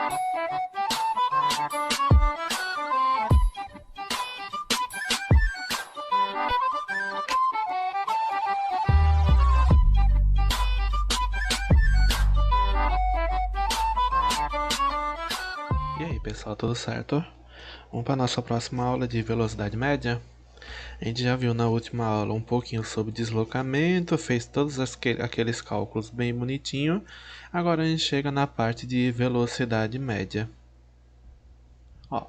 E aí pessoal, tudo certo? Vamos para a nossa próxima aula de velocidade média. A gente já viu na última aula um pouquinho sobre deslocamento, fez todos aqueles cálculos bem bonitinho. Agora a gente chega na parte de velocidade média. Ó,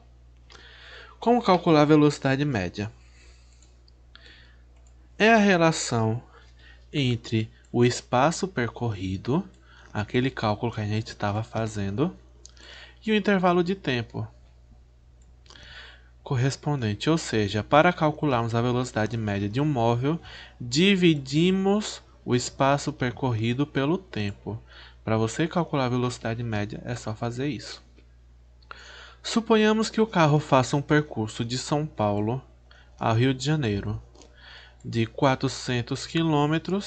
como calcular a velocidade média? É a relação entre o espaço percorrido, aquele cálculo que a gente estava fazendo, e o intervalo de tempo correspondente, ou seja, para calcularmos a velocidade média de um móvel, dividimos o espaço percorrido pelo tempo. Para você calcular a velocidade média, é só fazer isso. Suponhamos que o carro faça um percurso de São Paulo ao Rio de Janeiro de 400 km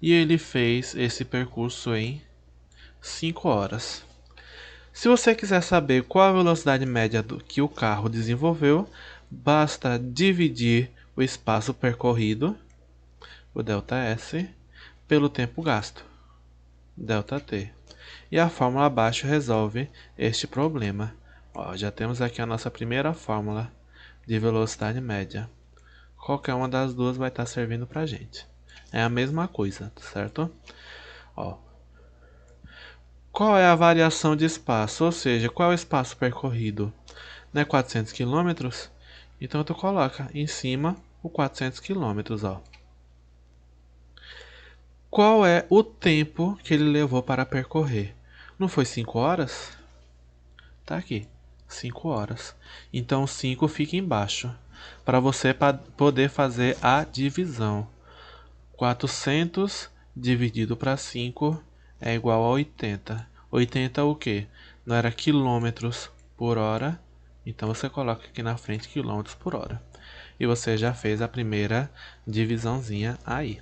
e ele fez esse percurso em 5 horas. Se você quiser saber qual a velocidade média que o carro desenvolveu, basta dividir o espaço percorrido, o ΔS, pelo tempo gasto, ΔT. E a fórmula abaixo resolve este problema. Ó, já temos aqui a nossa primeira fórmula de velocidade média. Qualquer uma das duas vai estar servindo para a gente. É a mesma coisa, certo? Ó, qual é a variação de espaço? Ou seja, qual é o espaço percorrido? Não é 400 km? Então tu coloca em cima o 400 km, ó. Qual é o tempo que ele levou para percorrer? Não foi 5 horas? Tá aqui, 5 horas. Então 5 fica embaixo, para você poder fazer a divisão. 400 dividido para 5 é igual a 80. 80 o quê? Não era quilômetros por hora? Então você coloca aqui na frente quilômetros por hora. E você já fez a primeira divisãozinha aí.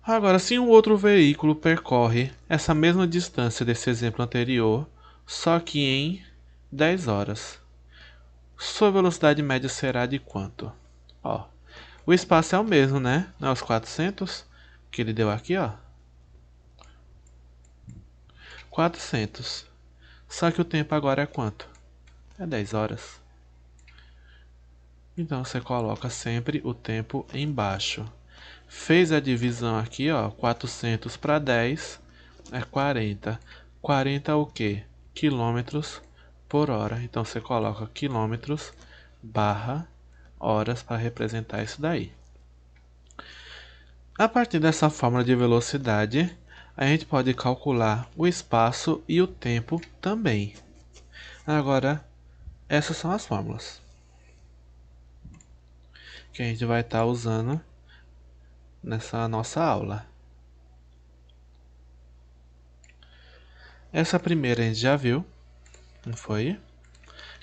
Agora, se um outro veículo percorre essa mesma distância desse exemplo anterior, só que em 10 horas, sua velocidade média será de quanto? Ó, o espaço é o mesmo, né? Não é os 400 que ele deu aqui, ó. 400. Só que o tempo agora é quanto? É 10 horas. Então você coloca sempre o tempo embaixo. Fez a divisão aqui, ó. 400 para 10 é 40. 40 é o quê? Quilômetros por hora. Então você coloca quilômetros barra horas para representar isso daí. A partir dessa fórmula de velocidade, a gente pode calcular o espaço e o tempo também. Agora, essas são as fórmulas que a gente vai estar usando nessa nossa aula. Essa primeira a gente já viu, não foi?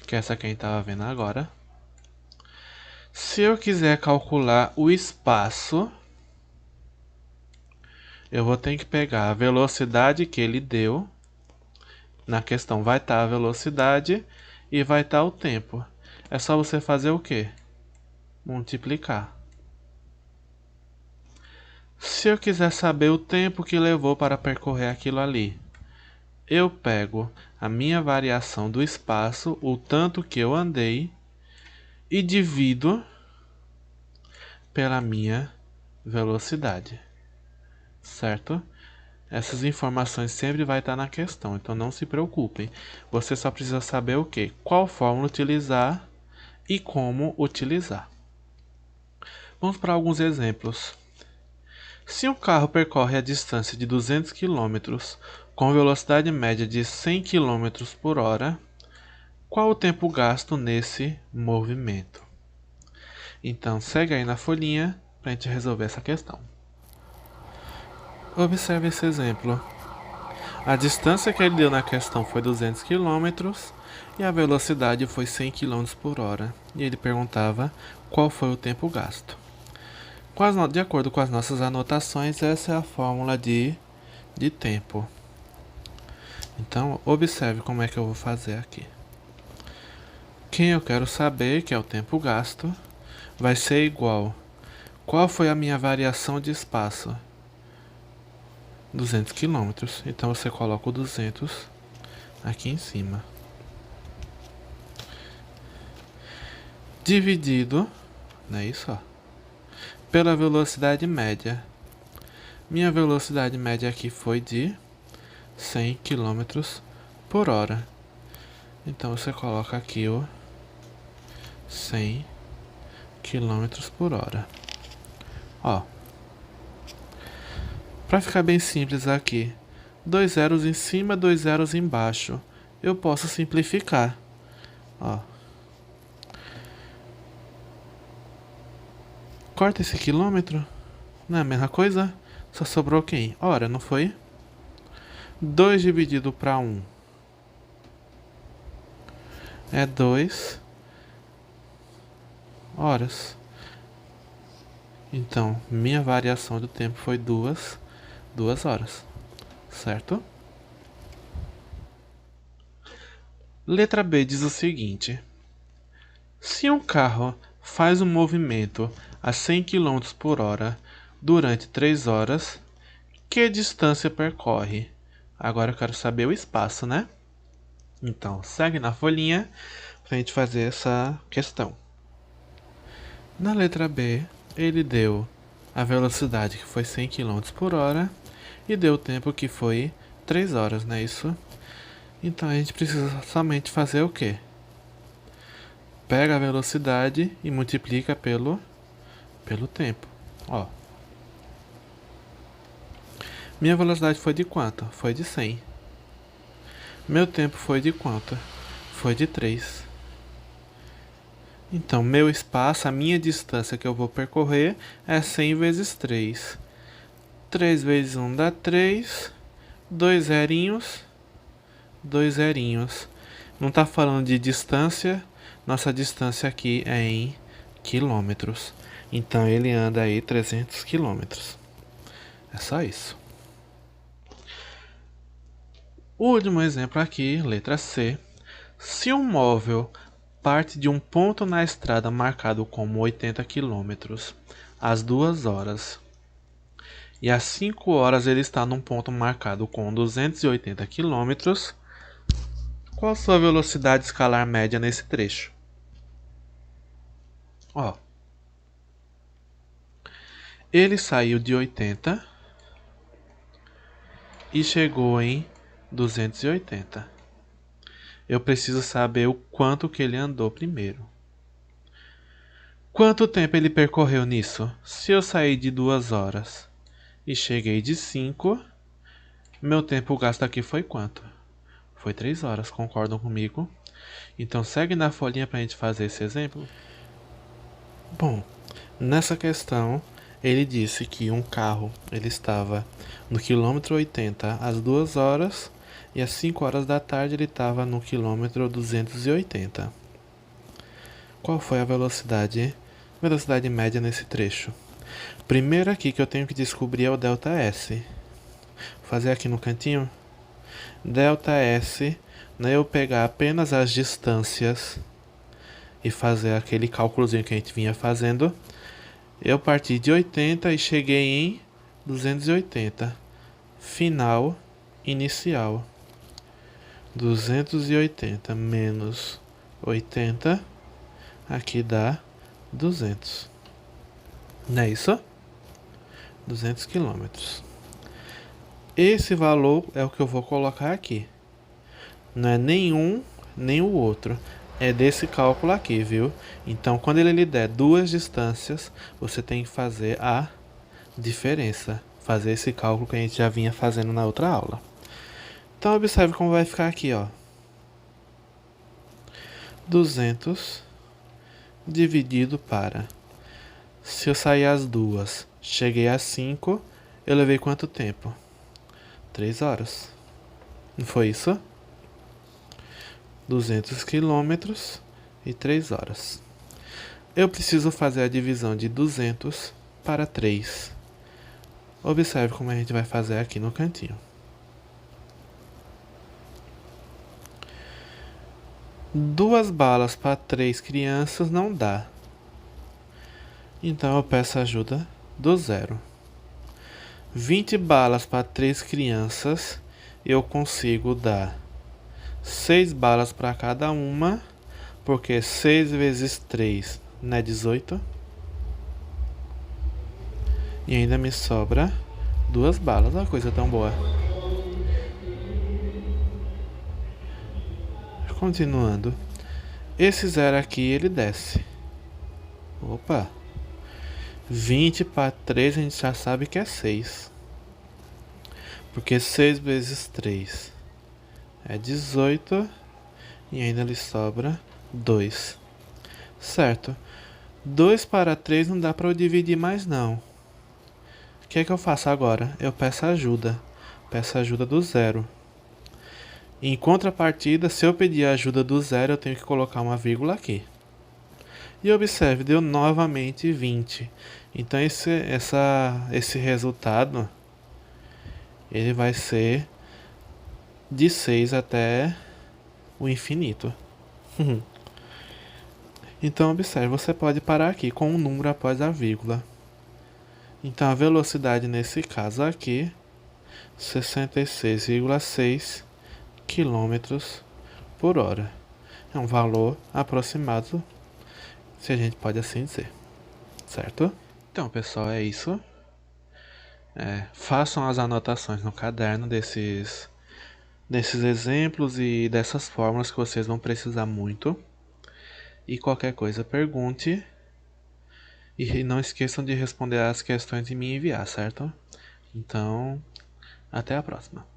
Que é essa que a gente estava vendo agora. Se eu quiser calcular o espaço, eu vou ter que pegar a velocidade que ele deu. Na questão vai estar a velocidade e vai estar o tempo. É só você fazer o quê? Multiplicar. Se eu quiser saber o tempo que levou para percorrer aquilo ali, eu pego a minha variação do espaço, o tanto que eu andei, e divido pela minha velocidade, certo? Essas informações sempre vai estar na questão, então não se preocupem. Você só precisa saber o que? Qual fórmula utilizar e como utilizar. Vamos para alguns exemplos. Se um carro percorre a distância de 200 km com velocidade média de 100 km por hora, qual o tempo gasto nesse movimento? Então segue aí na folhinha para a gente resolver essa questão. Observe esse exemplo. A distância que ele deu na questão foi 200 km e a velocidade foi 100 km por hora. E ele perguntava qual foi o tempo gasto. De acordo com as nossas anotações, essa é a fórmula de tempo. Então, observe como é que eu vou fazer aqui. Quem eu quero saber, que é o tempo gasto, vai ser igual. Qual foi a minha variação de espaço? 200 quilômetros. Então, você coloca o 200 aqui em cima. Dividido, não é isso, ó, pela velocidade média. Minha velocidade média aqui foi de 100 quilômetros por hora. Então, você coloca aqui o 100 quilômetros por hora. Ó, para ficar bem simples aqui, 2 zeros em cima, 2 zeros embaixo. Eu posso simplificar. Ó, corta esse quilômetro. Não é a mesma coisa? Só sobrou quem? Hora, não foi? 2 dividido para 1 é 2 horas. Então, minha variação do tempo foi 2 horas, certo? Letra B diz o seguinte: se um carro faz um movimento a 100 km por hora durante 3 horas, que distância percorre? Agora eu quero saber o espaço, né? Então, segue na folhinha para a gente fazer essa questão. Na letra B, ele deu a velocidade que foi 100 km por hora e deu o tempo que foi 3 horas, não é isso? Então a gente precisa somente fazer o quê? Pega a velocidade e multiplica pelo tempo. Ó. Minha velocidade foi de quanto? Foi de 100. Meu tempo foi de quanto? Foi de 3. Então, meu espaço, a minha distância que eu vou percorrer é 100 vezes 3. 3 vezes 1 dá 3. 2 zerinhos. 2 zerinhos. Não está falando de distância. Nossa distância aqui é em quilômetros. Então, ele anda aí 300 quilômetros. É só isso. O último exemplo aqui, letra C. Se um móvel parte de um ponto na estrada marcado como 80 km às 2 horas e às 5 horas ele está num ponto marcado com 280 km, qual a sua velocidade escalar média nesse trecho? Ó, ele saiu de 80 e chegou em 280. Eu preciso saber o quanto que ele andou primeiro. Quanto tempo ele percorreu nisso? Se eu sair de 2 horas e cheguei de 5, meu tempo gasto aqui foi quanto? Foi 3 horas, concordam comigo? Então segue na folhinha para a gente fazer esse exemplo. Bom, nessa questão ele disse que um carro ele estava no quilômetro 80 às 2 horas e às 5 horas da tarde ele estava no quilômetro 280. Qual foi a velocidade média nesse trecho? Primeiro aqui que eu tenho que descobrir é o ΔS. Vou fazer aqui no cantinho. ΔS, né, eu pegar apenas as distâncias e fazer aquele cálculozinho que a gente vinha fazendo. Eu parti de 80 e cheguei em 280. Final, inicial. 280 menos 80, aqui dá 200. Não é isso? 200 quilômetros. Esse valor é o que eu vou colocar aqui. Não é nenhum nem o outro. É desse cálculo aqui, viu? Então, quando ele lhe der duas distâncias, você tem que fazer a diferença. Fazer esse cálculo que a gente já vinha fazendo na outra aula. Então, observe como vai ficar aqui, ó. 200 dividido para... Se eu sair às 2, cheguei às 5, eu levei quanto tempo? 3 horas. Não foi isso? 200 quilômetros e 3 horas. Eu preciso fazer a divisão de 200 para 3. Observe como a gente vai fazer aqui no cantinho. 2 balas para 3 crianças não dá. Então eu peço ajuda do 0. 20 balas para 3 crianças, eu consigo dar 6 balas para cada uma, porque 6 vezes 3 não é 18. E ainda me sobra 2 balas, olha a coisa tão boa. Continuando. Esse 0 aqui, ele desce. Opa. 20 para 3 a gente já sabe que é 6. Porque 6 vezes 3 é 18. E ainda lhe sobra 2. Certo. 2 para 3 não dá para eu dividir mais não. O que é que eu faço agora? Eu peço ajuda. Peço ajuda do 0. Em contrapartida, se eu pedir a ajuda do 0, eu tenho que colocar uma vírgula aqui. E observe, deu novamente 20. Então esse resultado, ele vai ser de 6 até o infinito. Então observe, você pode parar aqui com um número após a vírgula. Então a velocidade nesse caso aqui, 66,6 km por hora. É um valor aproximado, se a gente pode assim dizer, certo? Então pessoal, é isso. Façam as anotações no caderno desses exemplos e dessas fórmulas que vocês vão precisar muito. E qualquer coisa pergunte. E não esqueçam de responder as questões e me enviar, certo? Então, até a próxima.